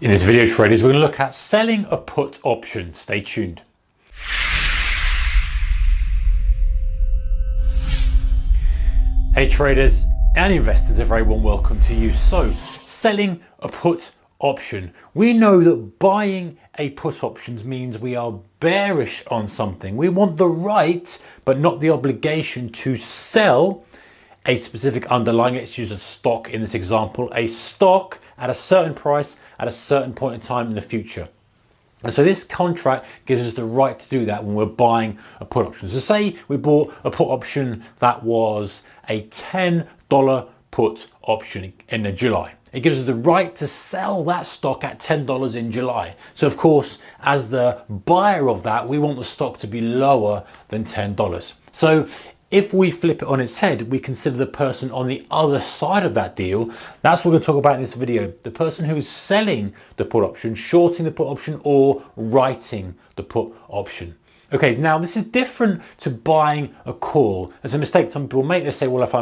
In this video, traders, we're going to look at selling a put option. Stay tuned. Hey traders and investors, a very warm welcome to you. So, selling a put option. We know that buying a put options means we are bearish on something. We want the right, but not the obligation to sell a specific underlying. Let's use a stock in this example, a stock at a certain price at a certain point in time in the future. And so this contract gives us the right to do that when we're buying a put option. So say we bought a put option that was a $10 put option in July. It gives us the right to sell that stock at $10 in July. So of course, as the buyer of that, we want the stock to be lower than $10. So if we flip it on its head, we consider the person on the other side of that deal. That's what we're going to talk about in this video. The person who is selling the put option, shorting the put option, or writing the put option. Okay, now this is different to buying a call. It's a mistake some people make. They say, well, if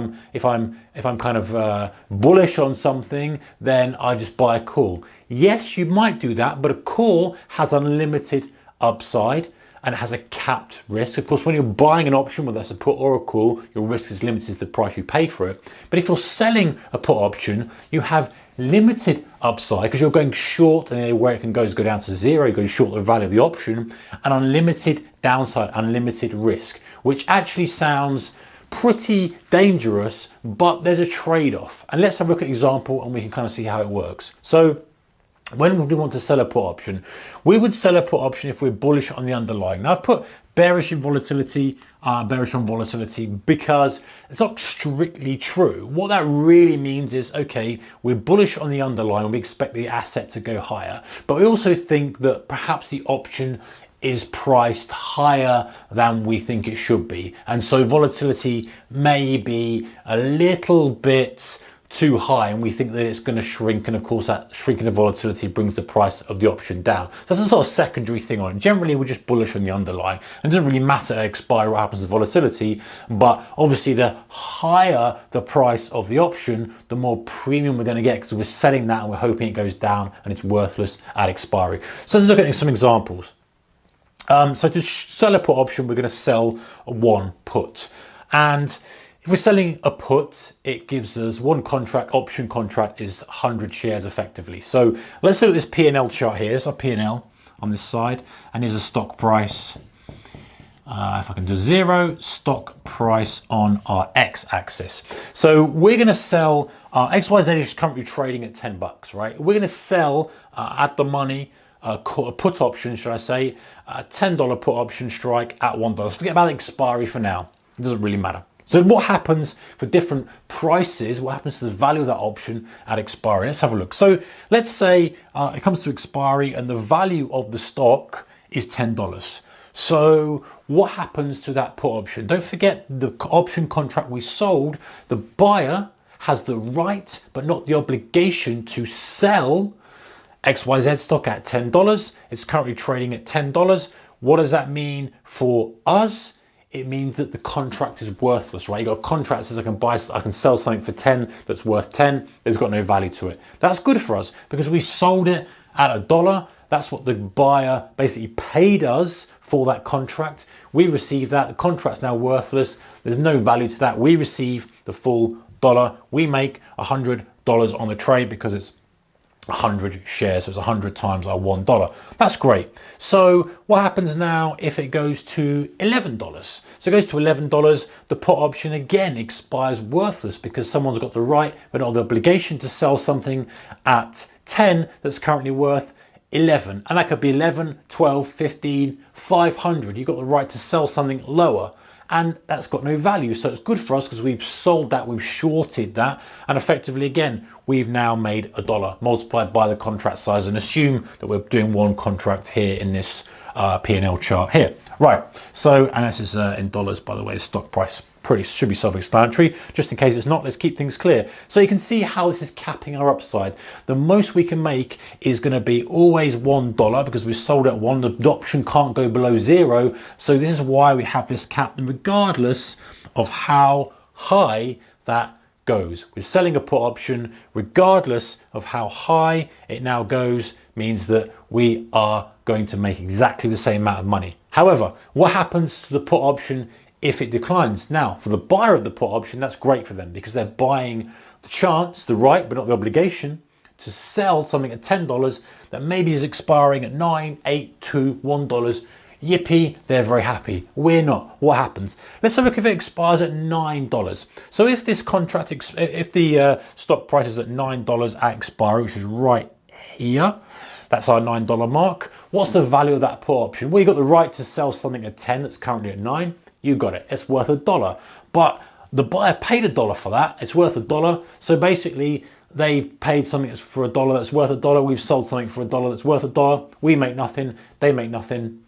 I'm kind of bullish on something, then I just buy a call. Yes, you might do that, but a call has unlimited upside and it has a capped risk. Of course, when you're buying an option, whether that's a put or a call, your risk is limited to the price you pay for it. But if you're selling a put option, you have limited upside because you're going short, and where it can go down to zero, you go short the value of the option, and unlimited downside, unlimited risk, which actually sounds pretty dangerous, but there's a trade-off. And let's have a look at an example and we can kind of see how it works. So when we want to sell a put option, we would sell a put option if we're bullish on the underlying. Now I've put bearish in volatility, bearish on volatility, because it's not strictly true. What that really means is, okay, we're bullish on the underlying, we expect the asset to go higher, but we also think that perhaps the option is priced higher than we think it should be. And so volatility may be a little bit too high and we think that it's going to shrink, and of course that shrinking of volatility brings the price of the option down. So that's a sort of secondary thing on it. Generally we're just bullish on the underlying, and it doesn't really matter at expiry what happens to volatility, but obviously the higher the price of the option, the more premium we're going to get because we're selling that and we're hoping it goes down and it's worthless at expiry. So let's look at some examples. So to sell a put option, we're going to sell one put, and if we're selling a put, it gives us one contract. Option contract is 100 shares effectively. So let's look at this P&L chart here. Here's our P&L on this side, and here's a stock price. If I can do 0, stock price on our x-axis. So we're going to sell XYZ is currently trading at $10, right? We're going to sell at the money a put option, should I say, a $10 put option strike at $1. Forget about the expiry for now. It doesn't really matter. So what happens for different prices? What happens to the value of that option at expiry? Let's have a look. So let's say it comes to expiry and the value of the stock is $10. So what happens to that put option? Don't forget the option contract we sold. The buyer has the right, but not the obligation to sell XYZ stock at $10. It's currently trading at $10. What does that mean for us? It means that the contract is worthless, right? You got a contract that says I can sell something for 10 that's worth 10. It's got no value to it. That's good for us because we sold it at $1. That's what the buyer basically paid us for that contract. We receive that. The contract's now worthless. There's no value to that. We receive the full dollar. We make $100 on the trade because it's 100 shares, so it's 100 times our $1. That's great. So what happens now if it goes to $11? So it goes to $11, the put option again expires worthless because someone's got the right but not the obligation to sell something at 10 that's currently worth 11. And that could be 11, 12, 15, 500. You've got the right to sell something lower, and that's got no value. So it's good for us because we've sold that, we've shorted that, and effectively again, we've now made $1 multiplied by the contract size, and assume that we're doing one contract here in this P&L chart here. Right, so, and this is in dollars, by the way, the stock price should be self-explanatory. Just in case it's not, let's keep things clear. So you can see how this is capping our upside. The most we can make is going to be always $1 because we sold at 1. The option can't go below 0. So this is why we have this cap, and regardless of how high that goes. We're selling a put option regardless of how high it now goes, means that we are going to make exactly the same amount of money. However, what happens to the put option if it declines? Now, for the buyer of the put option, that's great for them because they're buying the chance, the right, but not the obligation to sell something at $10 that maybe is expiring at $9, $8, $2, $1. Yippee, they're very happy. We're not. What happens? Let's have a look if it expires at $9. So if this contract, if the stock price is at $9 at expiry, which is right here, that's our $9 mark. What's the value of that put option? Well, you've got the right to sell something at 10 that's currently at 9. You got it. It's worth $1. But the buyer paid $1 for that. It's worth $1. So basically, they've paid something that's for $1 that's worth $1. We've sold something for $1 that's worth $1. We make nothing. They make nothing.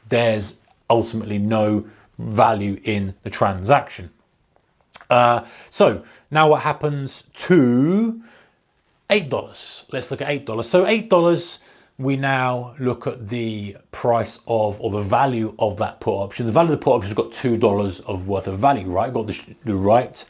There's ultimately no value in the transaction. So now what happens to $8? Let's look at $8. So $8, we now look at the price of, or the value of that put option. The value of the put option has got $2 of worth of value, right? Got the right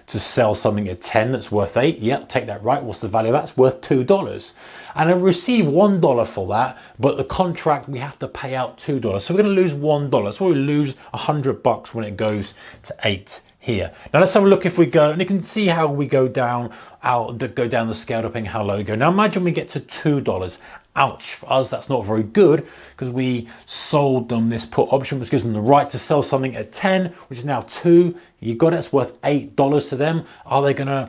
to sell something at 10 that's worth 8. Yep, take that right. What's the value of that? It's worth $2. And I receive $1 for that, but the contract, we have to pay out $2. So we're going to lose $1. So we lose $100 when it goes to 8 here. Now let's have a look if we go, and you can see how we go down the scale depending how low we go. Now imagine we get to $2. Ouch, for us that's not very good because we sold them this put option, which gives them the right to sell something at 10, which is now 2. You got it, it's worth $8 to them. Are they going to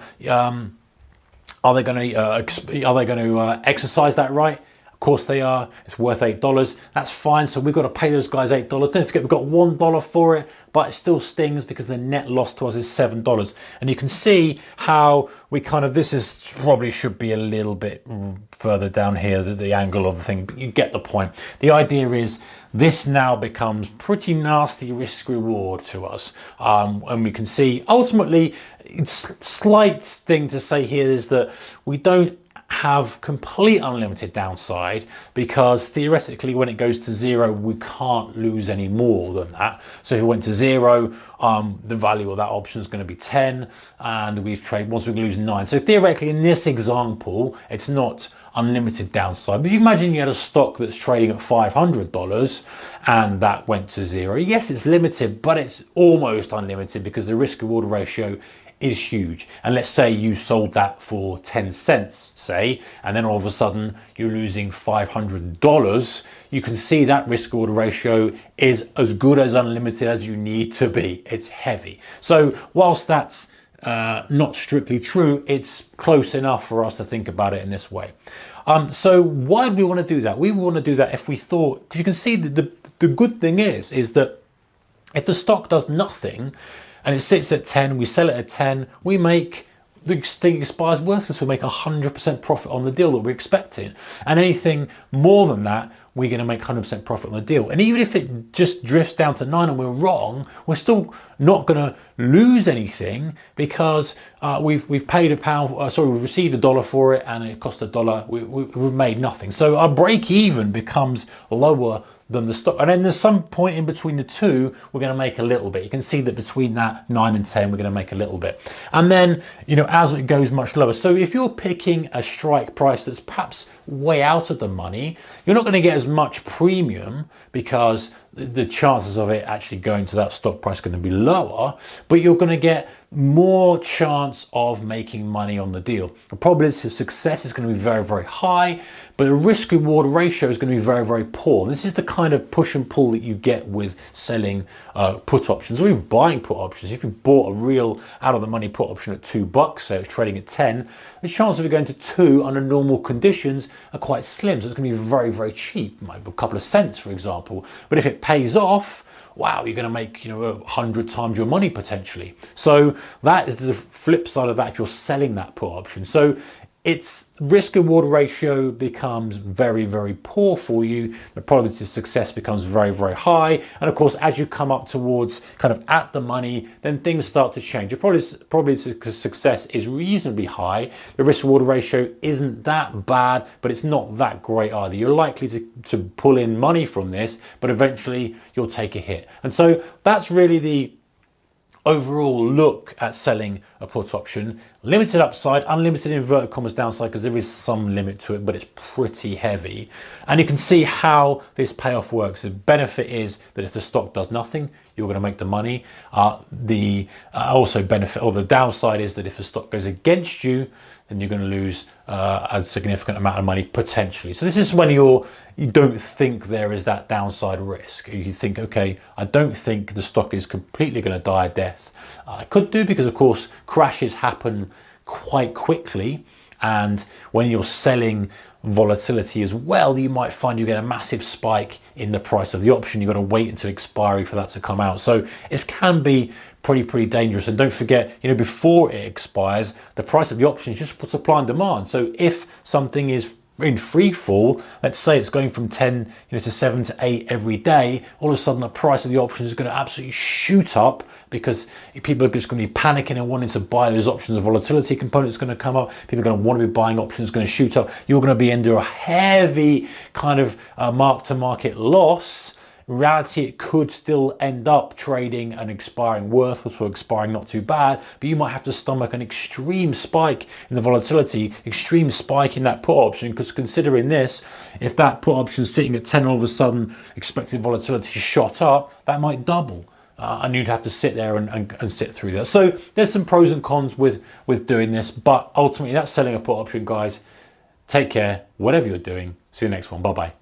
exercise that right? Of course they are. It's worth $8. That's fine. So we've got to pay those guys $8. Don't forget we've got $1 for it, but it still stings because the net loss to us is $7. And you can see how we kind of, this is probably should be a little bit further down here, the angle of the thing, but you get the point. The idea is this now becomes pretty nasty risk reward to us. And we can see ultimately, it's slight thing to say here is that we don't have complete unlimited downside because theoretically when it goes to 0 we can't lose any more than that. So if it went to 0, the value of that option is going to be 10 and we've traded once we lose 9. So theoretically in this example it's not unlimited downside, but you imagine you had a stock that's trading at $500 and that went to 0. Yes, it's limited, but it's almost unlimited because the risk reward ratio is huge. And let's say you sold that for 10 cents, say, and then all of a sudden you're losing $500. You can see that risk reward ratio is as good as unlimited as you need to be. It's heavy. So whilst that's not strictly true, it's close enough for us to think about it in this way. So why do we want to do that? We want to do that if we thought, because you can see the good thing is that if the stock does nothing, and it sits at 10, we sell it at 10, we make, the thing expires worthless, we make 100% profit on the deal that we're expecting. And anything more than that, we're going to make 100% profit on the deal. And even if it just drifts down to 9 and we're wrong, we're still not going to lose anything because we've paid we've received $1 for it and it cost $1. We've made nothing. So our break even becomes lower than the stock. And then there's some point in between the two, we're going to make a little bit. You can see that between that 9 and 10, we're going to make a little bit. And then, you know, as it goes much lower. So if you're picking a strike price that's perhaps way out of the money, you're not going to get as much premium because the chances of it actually going to that stock price are going to be lower, but you're going to get more chance of making money on the deal. The probability of success is going to be very, very high, but the risk reward ratio is going to be very, very poor. This is the kind of push and pull that you get with selling put options or even buying put options. If you bought a real out of the money put option at $2, so it's trading at 10, the chance of it going to 2 under normal conditions are quite slim. So it's going to be very, very cheap, might be a couple of cents, for example. But if it pays off, wow, you're going to make 100 times your money potentially. So that is the flip side of that if you're selling that put option. So its risk reward ratio becomes very, very poor for you. The probability of success becomes very, very high. And of course, as you come up towards kind of at the money, then things start to change. Your probability of success is reasonably high. The risk reward ratio isn't that bad, but it's not that great either. You're likely to pull in money from this, but eventually you'll take a hit. And so that's really the overall look at selling a put option. Limited upside, unlimited inverted commas downside, because there is some limit to it, but it's pretty heavy. And you can see how this payoff works. The benefit is that if the stock does nothing, you're going to make the money. The also benefit, or the downside, is that if the stock goes against you, then you're going to lose a significant amount of money potentially. So this is when you don't think there is that downside risk. You think, okay, I don't think the stock is completely going to die a death. It could do, because of course crashes happen quite quickly, and when you're selling volatility as well, you might find you get a massive spike in the price of the option. You've got to wait until expiry for that to come out. So it can be pretty dangerous. And don't forget, before it expires, the price of the option is just supply and demand. So if something is in free fall, let's say it's going from 10 to 7 to 8 every day, all of a sudden the price of the option is going to absolutely shoot up, because people are just going to be panicking and wanting to buy those options. The volatility component is going to come up. People are going to want to be buying options, going to shoot up. You're going to be under a heavy kind of mark-to-market loss. In reality, it could still end up trading and expiring worthless, or expiring not too bad, but you might have to stomach an extreme spike in the volatility, extreme spike in that put option, because considering this, if that put option is sitting at 10, all of a sudden expected volatility shot up, that might double. And you'd have to sit there and sit through that. So there's some pros and cons with doing this, but ultimately that's selling a put option, guys. Take care, whatever you're doing. See you next one. Bye-bye.